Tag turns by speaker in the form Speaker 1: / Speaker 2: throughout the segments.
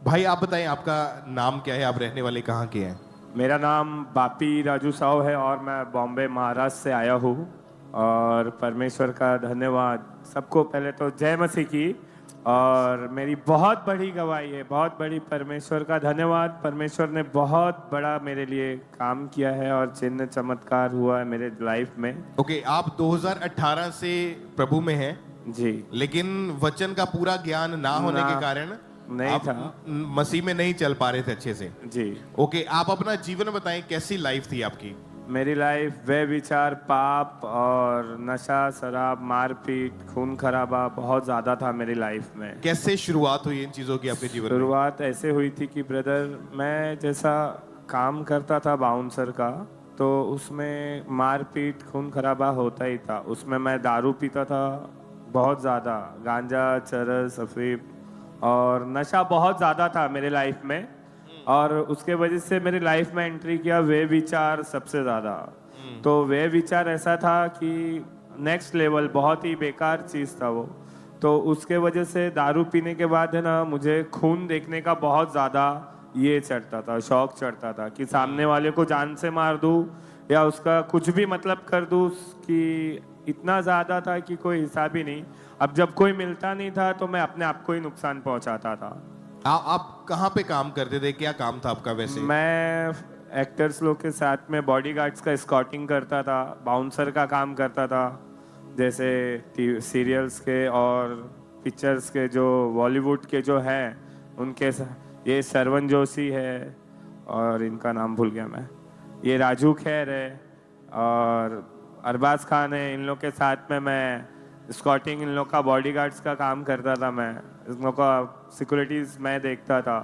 Speaker 1: भाई आप बताएं, आपका नाम क्या है, आप रहने वाले कहाँ के हैं?
Speaker 2: मेरा नाम बापी राजू साव है और मैं बॉम्बे महाराष्ट्र से आया हूँ। और परमेश्वर का धन्यवाद। सबको पहले तो जय मसीह की। और मेरी बहुत बड़ी गवाही है, बहुत बड़ी। परमेश्वर का धन्यवाद। परमेश्वर ने बहुत बड़ा मेरे लिए काम किया है और चिन्ह चमत्कार हुआ है मेरे लाइफ में।
Speaker 1: ओके, आप 2018 से प्रभु में हैं,
Speaker 2: जी।
Speaker 1: लेकिन वचन का पूरा ज्ञान ना होने
Speaker 2: ना,
Speaker 1: के कारण
Speaker 2: नहीं
Speaker 1: आप
Speaker 2: था।
Speaker 1: मसीह में नहीं चल पा रहे थे अच्छे से।
Speaker 2: जी।
Speaker 1: ओके, आप अपना जीवन बताएं, कैसी लाइफ थी आपकी?
Speaker 2: मेरी लाइफ वे विचार, पाप और नशा, शराब, मारपीट, खून खराबा बहुत ज़्यादा था मेरी लाइफ में।
Speaker 1: कैसे शुरुआत हुई इन चीजों की आपके जीवन में?
Speaker 2: शुरुआत ऐसे हुई थी कि ब्रदर, मैं जैसा काम करता था बाउंसर का, तो उसमें मारपीट, खून खराबा होता ही था। उसमें मैं दारू पीता था बहुत ज़्यादा, गांजा, चरस, अफीम और नशा बहुत ज़्यादा था मेरे लाइफ में। और उसके वजह से मेरी लाइफ में एंट्री किया वे विचार सबसे ज़्यादा। तो वे विचार ऐसा था कि नेक्स्ट लेवल, बहुत ही बेकार चीज़ था वो। तो उसके वजह से दारू पीने के बाद है ना, मुझे खून देखने का बहुत ज़्यादा ये चढ़ता था, शौक चढ़ता था कि सामने वाले को जान से मार दूँ या उसका कुछ भी मतलब कर दूँ। कि इतना ज़्यादा था कि कोई हिसाब ही नहीं। अब जब कोई मिलता नहीं था तो मैं अपने आप को ही नुकसान पहुंचाता था।
Speaker 1: आप कहाँ पे काम करते थे, क्या काम था आपका वैसे?
Speaker 2: मैं एक्टर्स लोग के साथ में बॉडीगार्ड्स का स्कॉटिंग करता था, बाउंसर का काम करता था। जैसे सीरियल्स के और पिक्चर्स के, जो बॉलीवुड के जो हैं उनके ये सरवन जोशी है और इनका नाम भूल गया मैं, ये राजू खैर है और अरबाज खान है। इन लोग के साथ में मैं स्कॉटिंग, इन लोग का बॉडीगार्ड्स का काम करता था। मैं इन लोग का सिक्योरिटीज़ मैं देखता था।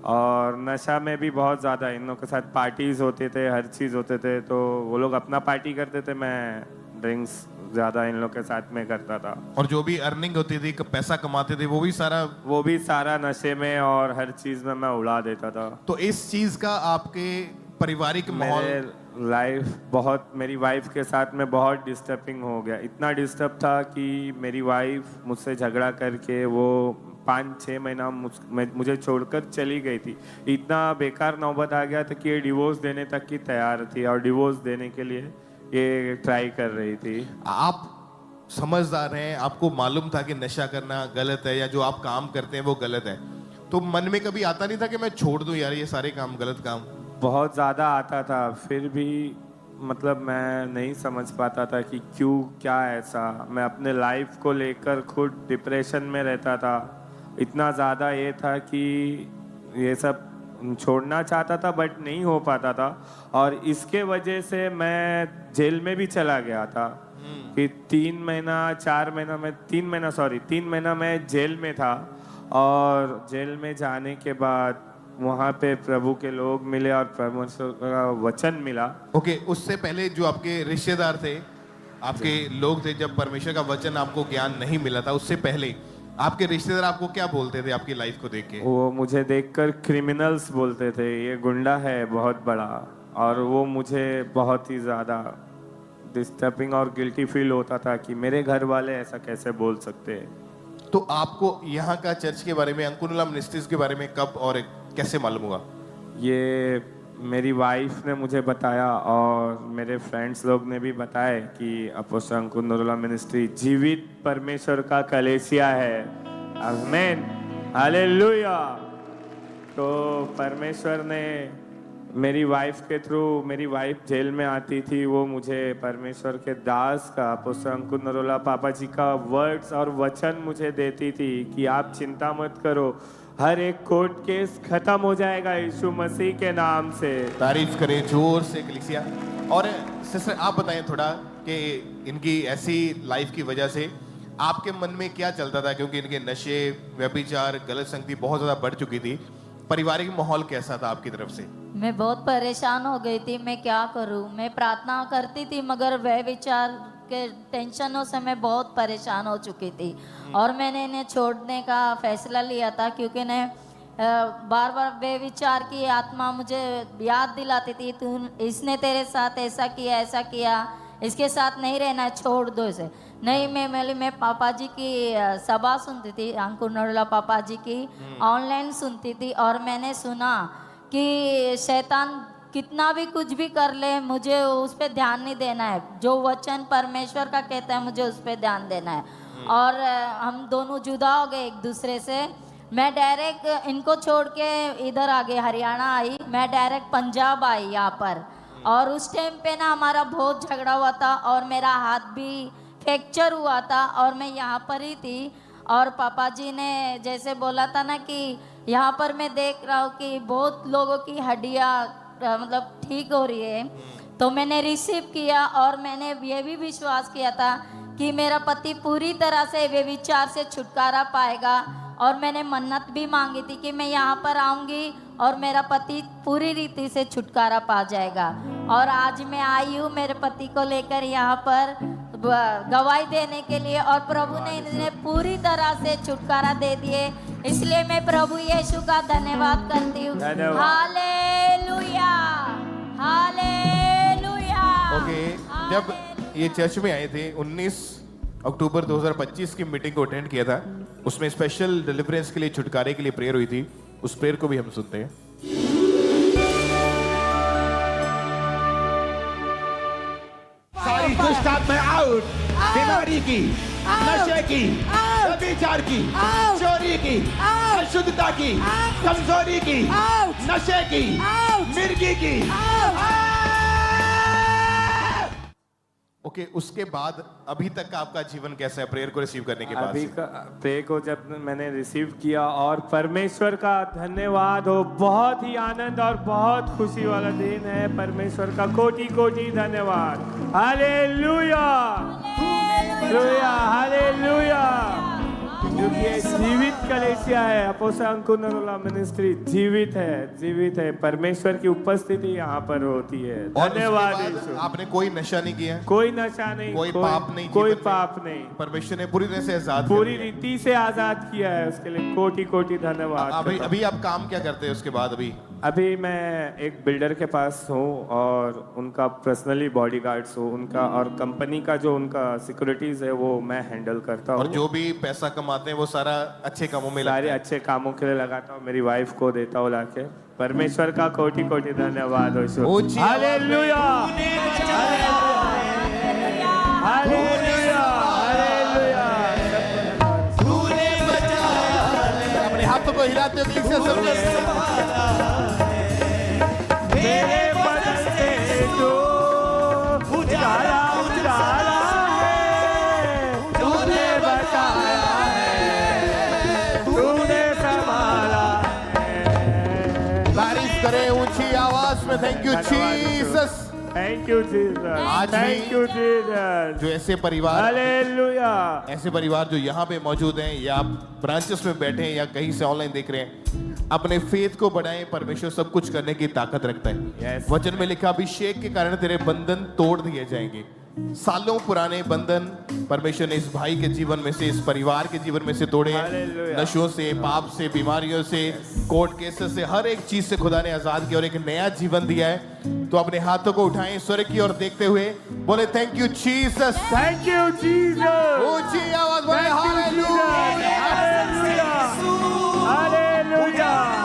Speaker 2: और नशा में भी बहुत ज़्यादा इन लोग के साथ पार्टीज़ होते थे, हर चीज़ होते थे। तो वो लोग अपना पार्टी करते थे, मैं ड्रिंक्स ज़्यादा इन लोग के साथ में करता था।
Speaker 1: और जो भी अर्निंग होती थी, पैसा कमाते थे,
Speaker 2: वो भी सारा नशे में और हर चीज़ में मैं उड़ा देता था।
Speaker 1: तो इस चीज का आपके पारिवारिक माहौल?
Speaker 2: मेरे लाइफ बहुत, मेरी वाइफ के साथ में बहुत डिस्टर्बिंग हो गया। इतना डिस्टर्ब था कि मेरी वाइफ मुझसे झगड़ा करके वो 5-6 महीना मुझे छोड़कर चली गई थी। इतना बेकार नौबत आ गया था कि ये डिवोर्स देने तक की तैयार थी और डिवोर्स देने के लिए ये ट्राई कर रही थी।
Speaker 1: आप समझदार हैं, आपको मालूम था कि नशा करना गलत है या जो आप काम करते हैं वो गलत है, तो मन में कभी आता नहीं था कि मैं छोड़ दूं यार ये सारे काम, गलत काम?
Speaker 2: बहुत ज़्यादा आता था, फिर भी मतलब मैं नहीं समझ पाता था कि क्यों, क्या ऐसा। मैं अपने लाइफ को लेकर खुद डिप्रेशन में रहता था। इतना ज़्यादा ये था कि ये सब छोड़ना चाहता था बट नहीं हो पाता था। और इसके वजह से मैं जेल में भी चला गया था कि 3 महीना 4 महीना में 3 महीना, सॉरी 3 महीना मैं जेल में था। और जेल में जाने के बाद वहाँ पे प्रभु के लोग मिले और परमेश्वर का वचन मिला।
Speaker 1: ओके, उससे पहले जो आपके रिश्तेदार थे, आपके लोग थे, जब परमेश्वर का वचन आपको ज्ञान नहीं मिला था, उससे पहले आपके रिश्तेदार आपको क्या बोलते थे आपकी लाइफ को देख के?
Speaker 2: वो मुझे देखकर क्रिमिनल्स बोलते थे, ये गुंडा है बहुत बड़ा। और वो मुझे बहुत ही ज़्यादा डिस्टर्बिंग और गिल्टी फील होता था कि मेरे घर वाले ऐसा कैसे बोल सकते हैं।
Speaker 1: तो आपको यहाँ का चर्च के बारे में, अंकुरला मिनिस्ट्रीज के बारे में कब और कैसे मालूम हुआ?
Speaker 2: ये मेरी वाइफ ने मुझे बताया और मेरे फ्रेंड्स लोग ने भी बताया कि अपोस्टल अंकुर नरूला मिनिस्ट्री जीवित परमेश्वर का कलेसिया है। आमीन, हालेलुया। तो परमेश्वर ने मेरी वाइफ के थ्रू, मेरी वाइफ जेल में आती थी, वो मुझे परमेश्वर के दास का, अपोस्टल अंकुर नरूला पापा जी का वर्ड्स और वचन मुझे देती थी कि आप चिंता मत करो, हर एक कोर्ट केस खत्म हो जाएगा यीशु मसीह के नाम से।
Speaker 1: तारीफ करें जोर से कलीसिया। और सिस्टर आप बताएं थोड़ा कि इनकी ऐसी लाइफ की वजह से आपके मन में क्या चलता था, क्योंकि इनके नशे, व्यभिचार, गलत संगति बहुत ज्यादा बढ़ चुकी थी। पारिवारिक माहौल कैसा था आपकी तरफ से?
Speaker 3: मैं बहुत परेशान हो गई थी, मैं क्या करूं। मैं प्रार्थना करती थी मगर वह विचार के टेंशनों से मैं बहुत परेशान हो चुकी थी। और मैंने इन्हें छोड़ने का फैसला लिया था क्योंकि ने बार बार वे विचार की आत्मा मुझे याद दिलाती थी, तू, इसने तेरे साथ ऐसा किया, ऐसा किया, इसके साथ नहीं रहना है, छोड़ दो इसे। नहीं, मैं पापा जी की सभा सुनती थी, अंकुर नरोला पापा जी की ऑनलाइन सुनती थी, और मैंने सुना कि शैतान कितना भी कुछ भी कर ले, मुझे उस पर ध्यान नहीं देना है। जो वचन परमेश्वर का कहता है मुझे उस पर ध्यान देना है। और हम दोनों जुदा हो गए एक दूसरे से। मैं डायरेक्ट इनको छोड़ के इधर आ गई, हरियाणा आई, मैं डायरेक्ट पंजाब आई यहाँ पर। और उस टाइम पे ना हमारा बहुत झगड़ा हुआ था और मेरा हाथ भी फ्रैक्चर हुआ था और मैं यहाँ पर ही थी। और पापा जी ने जैसे बोला था ना कि यहाँ पर मैं देख रहा हूँ कि बहुत लोगों की हड्डियाँ मतलब ठीक हो रही है, तो मैंने रिसीव किया। और मैंने ये भी विश्वास किया था कि मेरा पति पूरी तरह से व्यभिचार से छुटकारा पाएगा। और मैंने मन्नत भी मांगी थी कि मैं यहाँ पर आऊँगी और मेरा पति पूरी रीति से छुटकारा पा जाएगा। और आज मैं आई हूँ मेरे पति को लेकर यहाँ पर गवाही देने के लिए, और प्रभु ने इन्हें पूरी तरह से छुटकारा दे दिए। इसलिए मैं प्रभु यीशु का धन्यवाद करती हूँ। Hallelujah, hallelujah.
Speaker 1: ओके, जब ये चर्च में आए थे 19 अक्टूबर 2025 की मीटिंग को अटेंड किया था, उसमें स्पेशल डिलीवरेंस के लिए, छुटकारे के लिए प्रेयर हुई थी। उस प्रेयर को भी हम सुनते हैं।
Speaker 4: सारी दुष्ट आत्माएं आउट, बीमारी की, नशे की, व्यभिचार की, चोरी की, अशुद्धता की, कमजोरी की, नशे की, मिर्गी की।
Speaker 1: ओके, उसके बाद अभी तक का आपका जीवन कैसा है प्रेयर को रिसीव करने के बाद
Speaker 2: अभी
Speaker 1: से?
Speaker 2: का प्रे को जब मैंने रिसीव किया, और परमेश्वर का धन्यवाद हो, बहुत ही आनंद और बहुत खुशी वाला दिन है। परमेश्वर का कोटि कोटि धन्यवाद। Hallelujah, hallelujah, hallelujah. क्योंकि ये जीवित कलीसिया है, अपोस्टल अंकुर नरोला मिनिस्ट्री जीवित है। परमेश्वर की उपस्थिति यहाँ पर होती है।
Speaker 1: और
Speaker 2: धन्यवाद
Speaker 1: उसके बाद
Speaker 2: यीशु।
Speaker 1: आपने कोई नशा नहीं किया,
Speaker 2: कोई नशा नहीं,
Speaker 1: कोई पाप नहीं,
Speaker 2: कोई
Speaker 1: जीवन में
Speaker 2: पाप नहीं।
Speaker 1: परमेश्वर ने पूरी तरह से आजाद कर
Speaker 2: पूरी
Speaker 1: दिया।
Speaker 2: रीति से आजाद किया है, उसके लिए कोटि कोटि धन्यवाद।
Speaker 1: अभी अभी आप काम क्या करते हैं उसके बाद?
Speaker 2: अभी मैं एक बिल्डर के पास हूँ और उनका पर्सनली बॉडीगार्ड्स हूँ उनका, और कंपनी का जो उनका सिक्योरिटीज है वो मैं हैंडल करता
Speaker 1: और
Speaker 2: हूँ।
Speaker 1: जो भी पैसा कमाते हैं वो सारा अच्छे कामों में
Speaker 2: सारे
Speaker 1: लगता है।
Speaker 2: अच्छे कामों के लिए लगाता हूँ, मेरी वाइफ को देता हूँ लाके। परमेश्वर का कोटि कोटि धन्यवाद हो यीशु।
Speaker 1: ऊंची आवाज में
Speaker 2: हालेलुया, हालेलुया, हालेलुया।
Speaker 1: अपने हाथों को हिलाते हो क्लिक से समझे।
Speaker 2: मेरे बदन से जो उजाला उजाला है, तूने बचाया है, तूने संभाला है।
Speaker 1: तारीफ करें ऊंची आवाज में। Thank you Jesus.
Speaker 2: Thank you Jesus,
Speaker 1: आज भी
Speaker 2: थैंक यू जीसस।
Speaker 1: जो ऐसे परिवार,
Speaker 2: हालेलुया।
Speaker 1: ऐसे परिवार जो यहाँ पे मौजूद हैं, या आप ब्रांचेस में बैठे हैं या कहीं से ऑनलाइन देख रहे हैं, अपने फेथ को बढ़ाएं। परमेश्वर सब कुछ करने की ताकत रखता है।
Speaker 2: Yes.
Speaker 1: वचन में लिखा, अभिषेक के कारण तेरे बंधन तोड़ दिए जाएंगे। सालों पुराने बंधन परमेश्वर ने इस भाई के जीवन में से, इस परिवार के जीवन में से तोड़े हैं।
Speaker 2: Hallelujah.
Speaker 1: नशों से, पाप से, बीमारियों से, कोर्ट केसेस से, हर एक चीज से खुदा ने आजाद किया और एक नया जीवन दिया है। तो अपने हाथों को उठाएं स्वर्ग की ओर देखते हुए, बोले thank you Jesus.
Speaker 2: Thank you Jesus.
Speaker 1: ऊंची आवाज बोले
Speaker 2: Thank you,
Speaker 1: hallelujah.
Speaker 2: Jesus. Hallelujah, hallelujah.